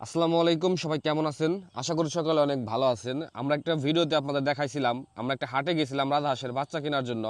আসসালামু আলাইকুম, সবাই কেমন আছেন? আশা করি সকালে অনেক ভালো আছেন। আমরা একটা ভিডিওতে আপনাদের দেখাইছিলাম, আমরা একটা হাটে গেছিলাম রাজহাঁসের বাচ্চা কেনার জন্য,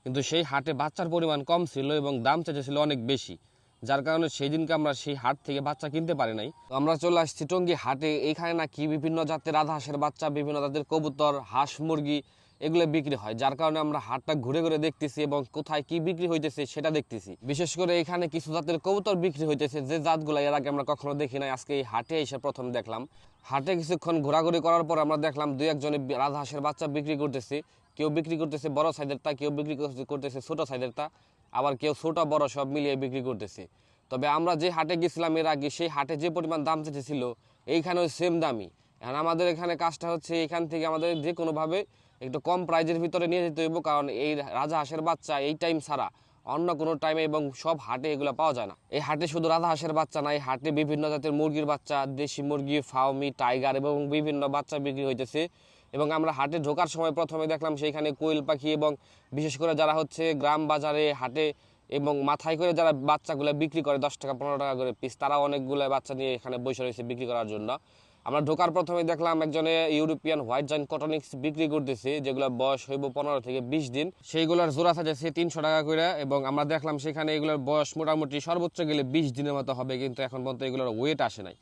কিন্তু সেই হাটে বাচ্চার পরিমাণ কম ছিল এবং দাম চেয়েছিল অনেক বেশি, যার কারণে সেই দিনকে আমরা সেই হাট থেকে বাচ্চা কিনতে পারি নাই। তো আমরা চলে আসছি টঙ্গী হাটে। এইখানে নাকি বিভিন্ন জাতের রাজহাঁসের বাচ্চা, বিভিন্ন জাতের কবুতর, হাঁস, মুরগি এগুলো বিক্রি হয়, যার কারণে আমরা হাটটা ঘুরে ঘুরে দেখতেছি এবং কোথায় কি বিক্রি হইতেছে সেটা দেখতেছি। বিশেষ করে এখানে কিছু জাতের কবুতর বিক্রি হইতেছে, যে জাতগুলো এর আগে আমরা কখনো দেখি নাই। আজকে এই হাটে এসে প্রথম দেখলাম। হাটে কিছুক্ষণ ঘোরাঘুরি করার পর আমরা দেখলাম দুই একজনে রাজহাঁসের বাচ্চা বিক্রি করতেছে। কেউ বিক্রি করতেছে বড় সাইজের তা, কেউ বিক্রি করতেছে ছোট সাইজের তা, আবার কেউ ছোট বড় সব মিলিয়ে বিক্রি করতেছে। তবে আমরা যে হাটে গেছিলাম এর আগে, সেই হাটে যে পরিমাণ দাম চেয়েছিল এইখানেও সেম দামই। এখন আমাদের এখানে কাজটা হচ্ছে এখান থেকে আমাদের যে কোনোভাবে একটু কম প্রাইজের ভিতরে নিয়ে যেতে হইব, কারণ এই রাজহাঁসের বাচ্চা এই টাইম ছাড়া অন্য কোনো টাইমে এবং সব হাটে এগুলো পাওয়া যায় না। এই হাটে শুধু রাজহাঁসের বাচ্চা না, এই হাটে বিভিন্ন জাতের মুরগির বাচ্চা, দেশি মুরগি, ফাউমি, টাইগার এবং বিভিন্ন বাচ্চা বিক্রি হইতেছে। এবং আমরা হাটে ঢোকার সময় প্রথমে দেখলাম সেইখানে কোয়েল পাখি, এবং বিশেষ করে যারা হচ্ছে গ্রাম বাজারে হাটে এবং মাথায় করে যারা বাচ্চাগুলো বিক্রি করে 10 টাকা 15 টাকা করে পিস, তারা অনেকগুলো বাচ্চা নিয়ে এখানে বসে রয়েছে বিক্রি করার জন্য। আমরা ঢোকার প্রথমে দেখলাম একজনে ইউরোপিয়ান হোয়াইট জাইন্ট কটনিক্স বিক্রি করতেছে, যেগুলো বয়স হইব 15 থেকে 20 দিন। সেইগুলোর জোড়া থাকছে 300 টাকা করে। এবং আমরা দেখলাম সেখানে এগুলোর বয়স মোটামুটি সর্বোচ্চ গেলে 20 দিনের মতো হবে, কিন্তু এখন পর্যন্ত এগুলোর ওয়েট আসে নাই,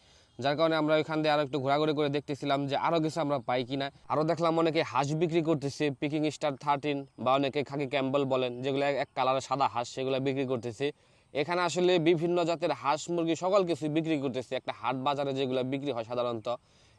যার কারণে আমরা ওইখান দিয়ে আরো একটু ঘোরাঘুরি করে দেখতেছিলাম যে আরো কিছু আমরা পাই কিনা। আরো দেখলাম অনেকে হাঁস বিক্রি করতেছে, পিকিং স্টার 13 বা অনেকে খাকি ক্যাম্বেল বলেন, যেগুলো এক কালারের সাদা হাঁস, সেগুলো বিক্রি করতেছে। এখানে আসলে বিভিন্ন জাতের হাঁস মুরগি সকল কিছু বিক্রি করতেছে। একটা হাট বাজারে যেগুলো বিক্রি হয় সাধারণত,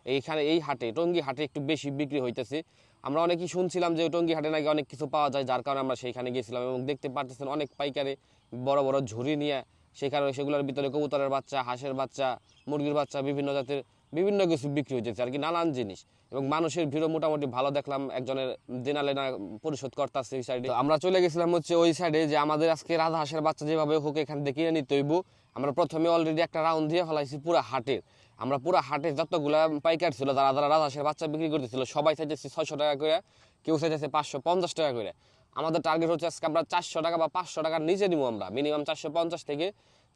এইখানে এই হাটে টঙ্গী হাটে একটু বেশি বিক্রি হইতেছে। আমরা অনেকেই শুনছিলাম যে টঙ্গী হাটে নাকি অনেক কিছু পাওয়া যায়, যার কারণে আমরা সেইখানে গেছিলাম এবং দেখতে পারতেছেন অনেক পাইকারে বড় বড় ঝুড়ি নিয়ে সেখানে সেগুলোর ভিতরে কবুতরের বাচ্চা, হাঁসের বাচ্চা, মুরগির বাচ্চা, বিভিন্ন জাতের বিভিন্ন কিছু বিক্রি হইতেছে আর কি, নানান জিনিস। এবং মানুষের ভিড়ও মোটামুটি ভালো দেখলাম, একজনের দেনালেনা পরিশোধ করতেছে এই সাইডে। আমরা চলে গেছিলাম হচ্ছে ওই সাইডে, যে আমাদের আজকে রাজহাঁসের বাচ্চা যেভাবে হোক এখান থেকে কিনে নিতে হইব। আমরা প্রথমে অলরেডি একটা রাউন্ড দিয়ে ফেলাইছি পুরো হাটের। আমরা পুরো হাটের যতগুলা পাইকার ছিল, যারা যারা রাজহাঁসের বাচ্চা বিক্রি করতেছিল, সবাই চাইতেছে 600 টাকা করে, কেউ চাইতেছে 550 টাকা করে। আমাদের টার্গেট হচ্ছে আজকে আমরা 400 টাকা বা 500 টাকার নিচে নিব। আমরা মিনিমাম 450 থেকে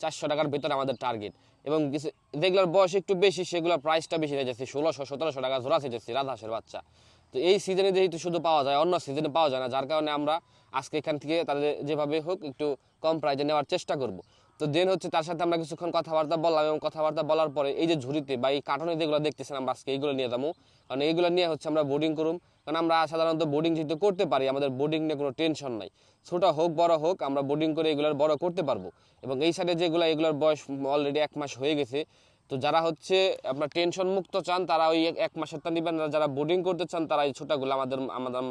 400 টাকার ভিতরে আমাদের টার্গেট। এবং কিছু যেগুলোর বয়স একটু বেশি, সেগুলোর প্রাইসটা বেশি হয়ে যাচ্ছে, 1600-1700 টাকা জোড়া চেয়েছি রাজহাঁসের বাচ্চা। তো এই সিজনে যেহেতু শুধু পাওয়া যায়, অন্য সিজনে পাওয়া যায় না, যার কারণে আমরা আজকে এখান থেকে তাদের যেভাবে হোক একটু কম প্রাইজে নেওয়ার চেষ্টা করব। তো দেন হচ্ছে তার সাথে আমরা কিছুক্ষণ কথাবার্তা বললাম, এবং কথাবার্তা বলার পরে এই যে ঝুড়িতে বা এই কার্টনে যেগুলো দেখতেছেন আমরা আজকে এইগুলো নিয়ে যাবো, কারণ এইগুলো নিয়ে হচ্ছে আমরা বোর্ডিং করুম। কারণ আমরা সাধারণত বোর্ডিং যেহেতু করতে পারি, আমাদের বোর্ডিং নিয়ে কোনো টেনশন নাই। ছোট হোক বড় হোক, আমরা বোর্ডিং করে এগুলোর বড় করতে পারবো। এবং এই সাইডে যেগুলো, এগুলোর বয়স অলরেডি 1 মাস হয়ে গেছে। তো যারা হচ্ছে আপনার টেনশন মুক্ত চান, তারা ওই 1 মাসেরটা নেবেন। যারা বোর্ডিং করতে চান, তারা এই ছোটাগুলো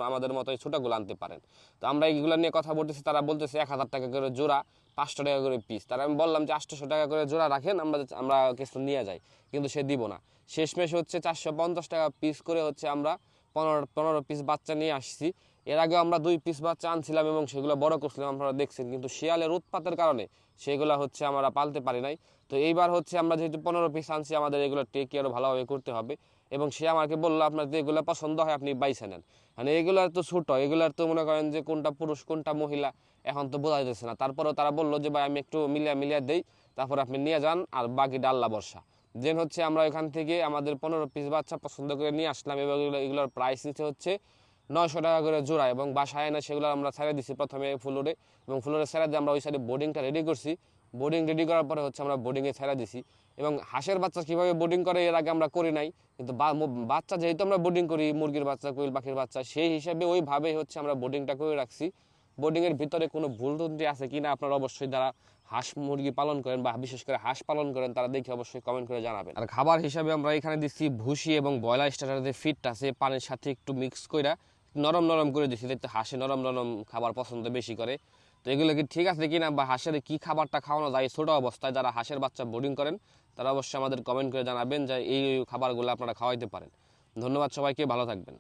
আমাদের মতো এই ছোটাগুলো আনতে পারেন। তো আমরা এইগুলো নিয়ে কথা বলতেছি, তারা বলতেছে 1000 টাকা করে জোড়া, 500 টাকা করে পিস। তারা আমি বললাম যে 800 টাকা করে জোড়া রাখেন, আমরা কিছু নিয়ে যাই, কিন্তু সে দিব না। শেষমেশ হচ্ছে 450 টাকা পিস করে হচ্ছে আমরা 15 পিস বাচ্চা নিয়ে আসছি। এর আগে আমরা 2 পিস বাচ্চা আনছিলাম এবং সেগুলো বড় করছিলাম, আপনারা দেখছেন, কিন্তু শিয়ালের উৎপাতের কারণে সেগুলো হচ্ছে আমরা পালতে পারি নাই। তো এইবার হচ্ছে আমরা যেহেতু 15 পিস আনছি, আমাদের এগুলো টেক কেয়ার ভালোভাবে করতে হবে। এবং সে আমাকে বললো, আপনার যেগুলো পছন্দ হয় আপনি বাইছে নেন। মানে এগুলো তো ছোট, এগুলার তো মনে করেন যে কোনটা পুরুষ কোনটা মহিলা এখন তো বোঝা যাচ্ছে না। তারপরেও তারা বললো যে ভাই আমি একটু মিলিয়ে দেই, তারপর আপনি নিয়ে যান, আর বাকিটা আল্লাহ ভরসা। দেন হচ্ছে আমরা এখান থেকে আমাদের 15 পিস বাচ্চা পছন্দ করে নিয়ে আসলাম, এবং এগুলোর প্রাইস নিতে হচ্ছে 900 টাকা করে জোড়া। এবং বাসায় এনে সেগুলো আমরা ছেড়ে দিচ্ছি প্রথমে ফ্লোরে, এবং ফ্লোরে ছেড়ে দিয়ে আমরা ওই সাইডে বোর্ডিংটা রেডি করছি। বোর্ডিং রেডি করার পরে হচ্ছে আমরা বোর্ডিংয়ে ছেড়ে দিছি। এবং হাঁসের বাচ্চা কীভাবে বোর্ডিং করে এর আগে আমরা করি নাই, কিন্তু বাচ্চা যেহেতু আমরা বোর্ডিং করি, মুরগির বাচ্চা, কোয়েল পাখির বাচ্চা, সেই হিসাবে ওইভাবেই হচ্ছে আমরা বোর্ডিংটা করে রাখছি। বোর্ডিংয়ের ভিতরে কোনো ভুল ত্রুটি আছে কিনা আপনারা অবশ্যই যারা হাঁস মুরগি পালন করেন বা বিশেষ করে হাঁস পালন করেন, তারা দেখে অবশ্যই কমেন্ট করে জানাবেন। আর খাবার হিসাবে আমরা এখানে দিচ্ছি ভুসি এবং ব্রয়লার স্টার্টার যে ফিট আছে, পানির সাথে একটু মিক্স করে নরম নরম করে দিচ্ছি, দেখতে হাঁসে নরম নরম খাবার পছন্দ বেশি করে। তো এগুলো কি ঠিক আছে কিনা, বা হাঁসের কি খাবারটা খাওয়ানো যায় ছোটো অবস্থায়, যারা হাঁসের বাচ্চা বোর্ডিং করেন তারা অবশ্যই আমাদের কমেন্ট করে জানাবেন যে এই খাবারগুলো আপনারা খাওয়াইতে পারেন। ধন্যবাদ সবাইকে, ভালো থাকবেন।